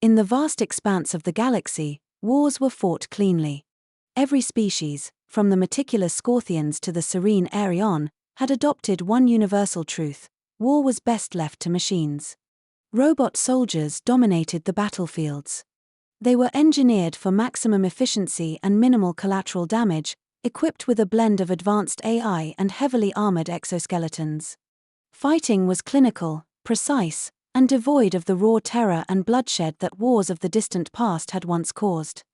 In the vast expanse of the galaxy, wars were fought cleanly. Every species, from the meticulous Scorthians to the serene Arion, had adopted one universal truth: war was best left to machines. Robot soldiers dominated the battlefields. They were engineered for maximum efficiency and minimal collateral damage, equipped with a blend of advanced AI and heavily armored exoskeletons. Fighting was clinical, precise, and devoid of the raw terror and bloodshed that wars of the distant past had once caused.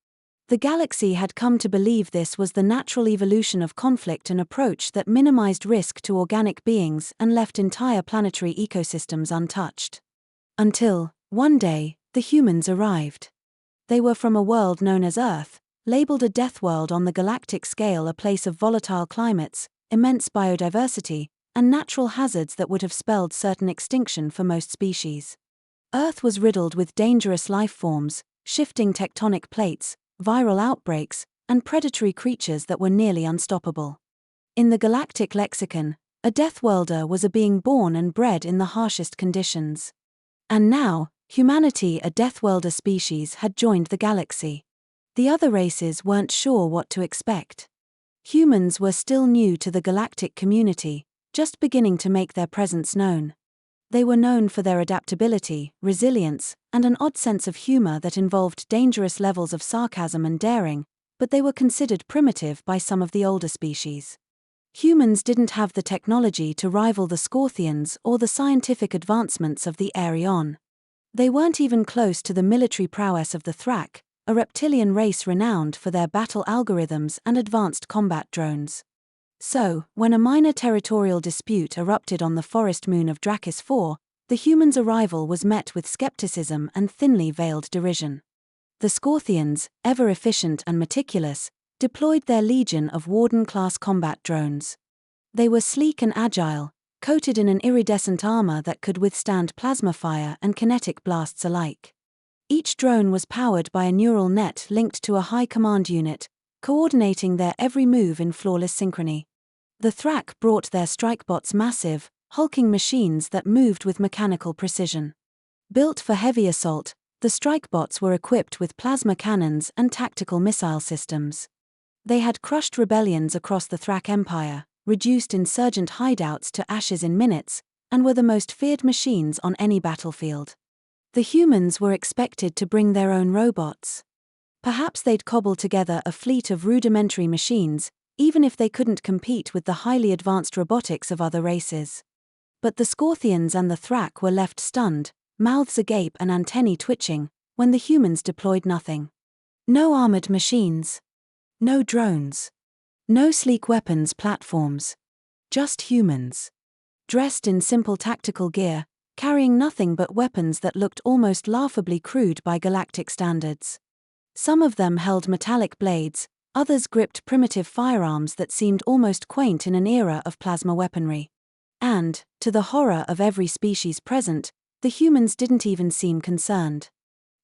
The galaxy had come to believe this was the natural evolution of conflict, an approach that minimized risk to organic beings and left entire planetary ecosystems untouched. Until, one day, the humans arrived. They were from a world known as Earth, labeled a death world on the galactic scale, a place of volatile climates, immense biodiversity, and natural hazards that would have spelled certain extinction for most species. Earth was riddled with dangerous life forms, shifting tectonic plates, viral outbreaks, and predatory creatures that were nearly unstoppable. In the galactic lexicon, a Deathworlder was a being born and bred in the harshest conditions. And now, humanity, a Deathworlder species, had joined the galaxy. The other races weren't sure what to expect. Humans were still new to the galactic community, just beginning to make their presence known. They were known for their adaptability, resilience, and an odd sense of humor that involved dangerous levels of sarcasm and daring, but they were considered primitive by some of the older species. Humans didn't have the technology to rival the Scorthians or the scientific advancements of the Arion. They weren't even close to the military prowess of the Thrak, a reptilian race renowned for their battle algorithms and advanced combat drones. So, when a minor territorial dispute erupted on the forest moon of Drakis IV, the humans' arrival was met with skepticism and thinly veiled derision. The Scorthians, ever efficient and meticulous, deployed their legion of Warden-class combat drones. They were sleek and agile, coated in an iridescent armor that could withstand plasma fire and kinetic blasts alike. Each drone was powered by a neural net linked to a high command unit, coordinating their every move in flawless synchrony. The Thrak brought their strikebots, massive, hulking machines that moved with mechanical precision. Built for heavy assault, the strikebots were equipped with plasma cannons and tactical missile systems. They had crushed rebellions across the Thrak Empire, reduced insurgent hideouts to ashes in minutes, and were the most feared machines on any battlefield. The humans were expected to bring their own robots. Perhaps they'd cobble together a fleet of rudimentary machines, even if they couldn't compete with the highly advanced robotics of other races. But the Scorthians and the Thrak were left stunned, mouths agape and antennae twitching, when the humans deployed nothing. No armored machines. No drones. No sleek weapons platforms. Just humans. Dressed in simple tactical gear, carrying nothing but weapons that looked almost laughably crude by galactic standards. Some of them held metallic blades, others gripped primitive firearms that seemed almost quaint in an era of plasma weaponry. And, to the horror of every species present, the humans didn't even seem concerned.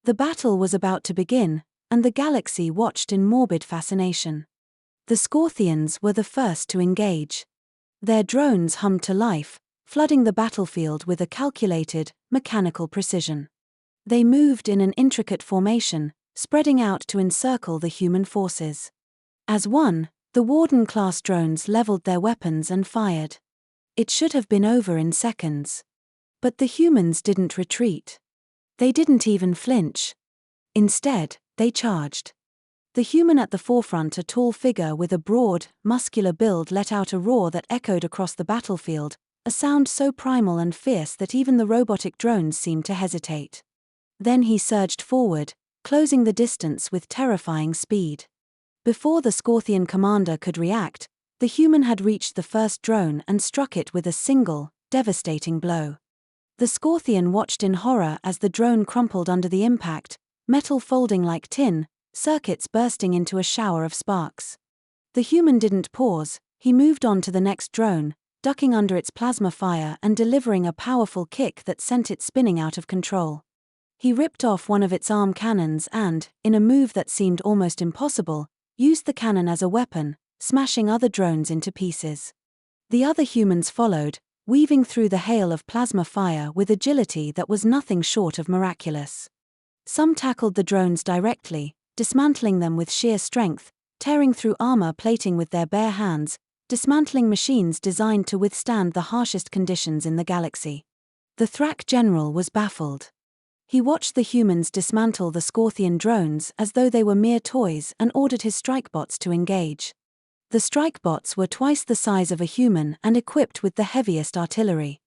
The battle was about to begin, and the galaxy watched in morbid fascination. The Scorthians were the first to engage. Their drones hummed to life, flooding the battlefield with a calculated, mechanical precision. They moved in an intricate formation, spreading out to encircle the human forces. As one, the Warden-class drones leveled their weapons and fired. It should have been over in seconds. But the humans didn't retreat. They didn't even flinch. Instead, they charged. The human at the forefront, a tall figure with a broad, muscular build, let out a roar that echoed across the battlefield, a sound so primal and fierce that even the robotic drones seemed to hesitate. Then he surged forward, closing the distance with terrifying speed. Before the Scorthian commander could react, the human had reached the first drone and struck it with a single, devastating blow. The Scorthian watched in horror as the drone crumpled under the impact, metal folding like tin, circuits bursting into a shower of sparks. The human didn't pause, he moved on to the next drone, ducking under its plasma fire and delivering a powerful kick that sent it spinning out of control. He ripped off one of its arm cannons and, in a move that seemed almost impossible, used the cannon as a weapon, smashing other drones into pieces. The other humans followed, weaving through the hail of plasma fire with agility that was nothing short of miraculous. Some tackled the drones directly, dismantling them with sheer strength, tearing through armor plating with their bare hands, dismantling machines designed to withstand the harshest conditions in the galaxy. The Thrak general was baffled. He watched the humans dismantle the Scorthian drones as though they were mere toys and ordered his strikebots to engage. The strikebots were twice the size of a human and equipped with the heaviest artillery.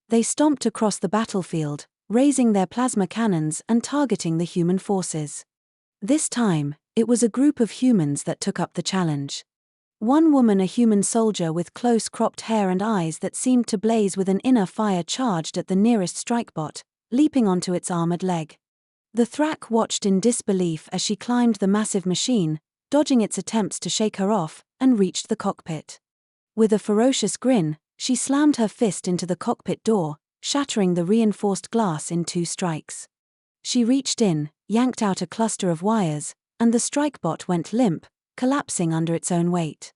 They stomped across the battlefield, raising their plasma cannons and targeting the human forces. This time, it was a group of humans that took up the challenge. One woman, a human soldier with close cropped hair and eyes that seemed to blaze with an inner fire, charged at the nearest strikebot, leaping onto its armored leg. The Thrak watched in disbelief as she climbed the massive machine, dodging its attempts to shake her off, and reached the cockpit. With a ferocious grin, she slammed her fist into the cockpit door, shattering the reinforced glass in 2 strikes. She reached in, yanked out a cluster of wires, and the strikebot went limp, collapsing under its own weight.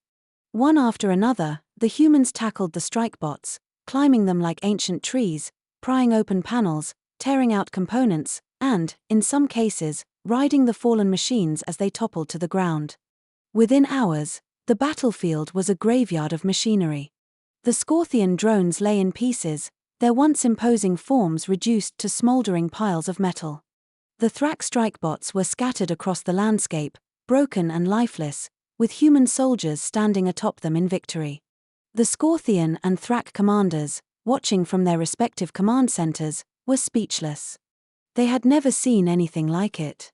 One after another, the humans tackled the strikebots, climbing them like ancient trees, prying open panels, tearing out components, and, in some cases, riding the fallen machines as they toppled to the ground. Within hours, the battlefield was a graveyard of machinery. The Scorthian drones lay in pieces, their once imposing forms reduced to smoldering piles of metal. The Thrak strikebots were scattered across the landscape, broken and lifeless, with human soldiers standing atop them in victory. The Scorthian and Thrak commanders, watching from their respective command centers, were speechless. They had never seen anything like it.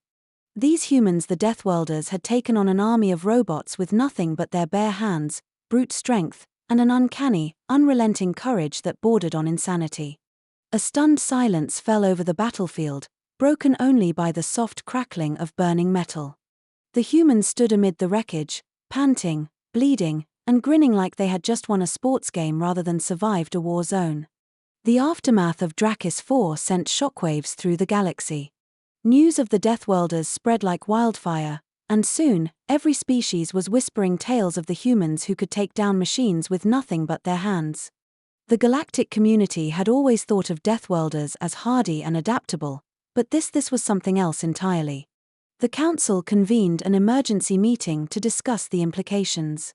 These humans, the Deathworlders, had taken on an army of robots with nothing but their bare hands, brute strength, and an uncanny, unrelenting courage that bordered on insanity. A stunned silence fell over the battlefield, broken only by the soft crackling of burning metal. The humans stood amid the wreckage, panting, bleeding, and grinning like they had just won a sports game rather than survived a war zone. The aftermath of Drakis 4 sent shockwaves through the galaxy. News of the Deathworlders spread like wildfire, and soon, every species was whispering tales of the humans who could take down machines with nothing but their hands. The galactic community had always thought of Deathworlders as hardy and adaptable, but this was something else entirely. The council convened an emergency meeting to discuss the implications.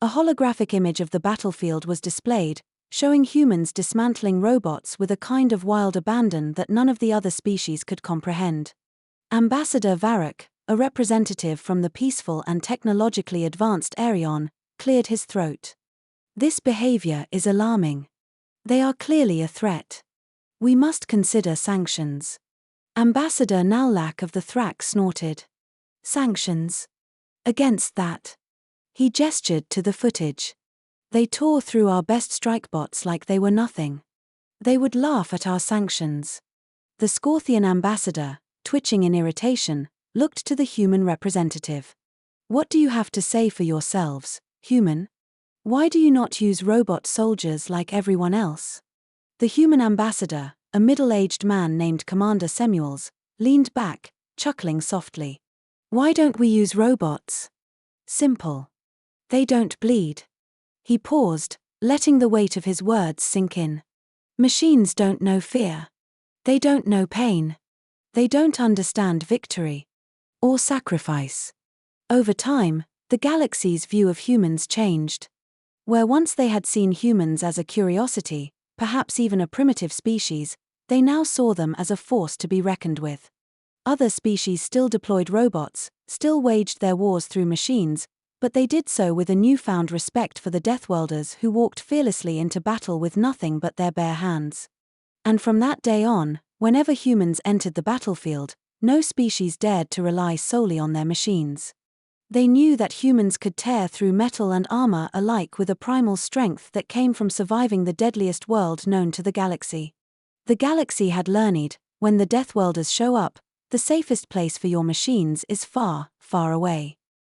A holographic image of the battlefield was displayed, showing humans dismantling robots with a kind of wild abandon that none of the other species could comprehend. Ambassador Varrock, a representative from the peaceful and technologically advanced Arion, cleared his throat. This behavior is alarming. They are clearly a threat. We must consider sanctions. Ambassador Nalak of the Thrak snorted. Sanctions? Against that? He gestured to the footage. They tore through our best strikebots like they were nothing. They would laugh at our sanctions. The Scorthian ambassador, twitching in irritation, looked to the human representative. What do you have to say for yourselves, human? Why do you not use robot soldiers like everyone else? The human ambassador, a middle-aged man named Commander Samuels, leaned back, chuckling softly. Why don't we use robots? Simple. They don't bleed. He paused, letting the weight of his words sink in. Machines don't know fear. They don't know pain. They don't understand victory. Or sacrifice. Over time, the galaxy's view of humans changed. Where once they had seen humans as a curiosity, perhaps even a primitive species, they now saw them as a force to be reckoned with. Other species still deployed robots, still waged their wars through machines, but they did so with a newfound respect for the Deathworlders who walked fearlessly into battle with nothing but their bare hands. And from that day on, whenever humans entered the battlefield, no species dared to rely solely on their machines. They knew that humans could tear through metal and armor alike with a primal strength that came from surviving the deadliest world known to the galaxy. The galaxy had learned, when the Deathworlders show up, the safest place for your machines is far, far away.